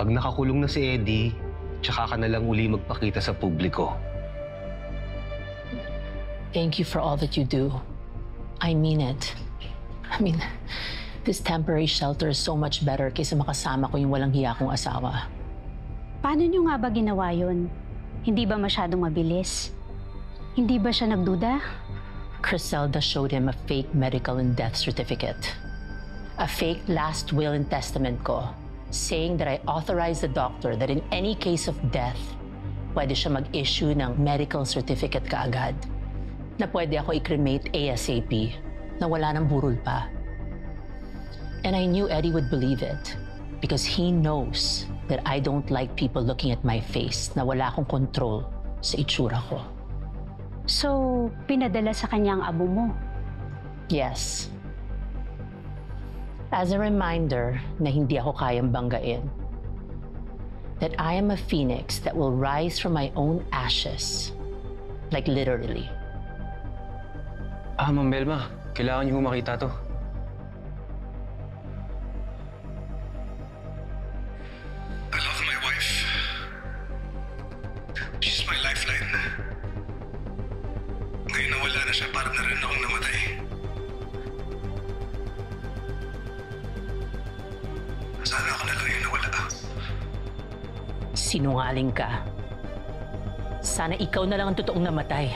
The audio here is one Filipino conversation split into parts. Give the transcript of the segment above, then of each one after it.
Pag nakakulong na si Eddie, tsaka ka na lang uli magpakita sa publiko. Thank you for all that you do. I mean it. I mean, this temporary shelter is so much better kaysa makasama ko yung walang hiya kong asawa. Paano niyo nga ba ginawa yun? Hindi ba masyadong mabilis? Hindi ba siya nagduda? Criselda showed him a fake medical and death certificate. A fake last will and testament ko, saying that I authorized the doctor that in any case of death, pwede siya mag-issue ng medical certificate kaagad. Na pwede ako i-cremate ASAP, na wala nang burol pa. And I knew Eddie would believe it because he knows that I don't like people looking at my face na wala akong control sa itsura ko. So, pinadala sa kanya ang abo mo? Yes. As a reminder na hindi ako kayang banggain. That I am a phoenix that will rise from my own ashes. Like literally. Ma'am Belma, kailangan niyo makita to. I love my wife. She's my lifeline. Ngayon na wala na siya, parang na rin akong namatay. Sana ako na lang yung nawala. Sinungaling ka. Sana ikaw na lang ang totoong namatay.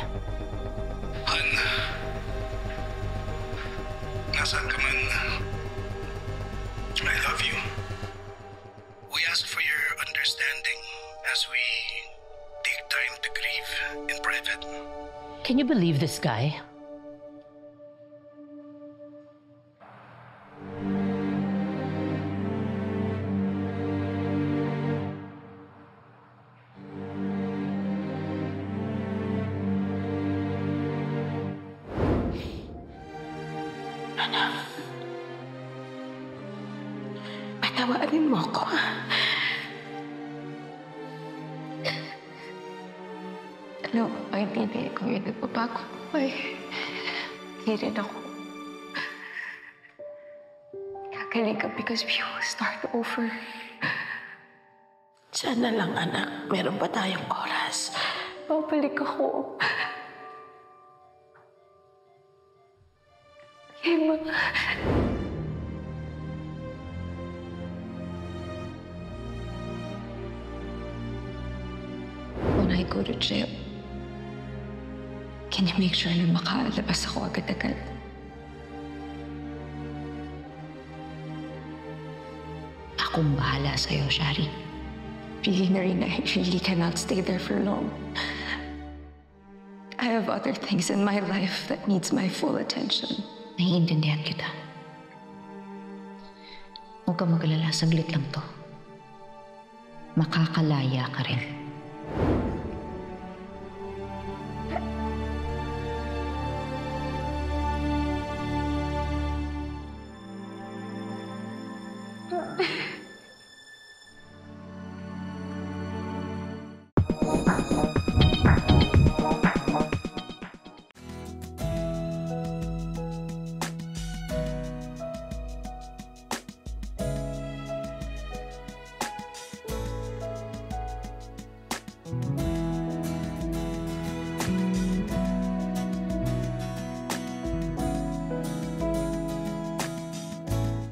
Han, nasaan ka man? I love you. We ask for your understanding as we take time to grieve in private. Can you believe this guy? Patawarin mo ko. Alam mo, hindi ko yun nagbabago buhay. Hindi rin ako. Kagaling ka because we will start over. Sana lang, anak. Meron pa tayong oras. Babalik ako. Emma. When I go to jail, can you make sure na makalabas ako agad-agad? Akong bahala sa'yo, Shari. Really, Narina, I really cannot stay there for long. I have other things in my life that needs my full attention. Naiintindihan kita. Huwag ka mag-alala, saglit lang to. Makakalaya ka rin.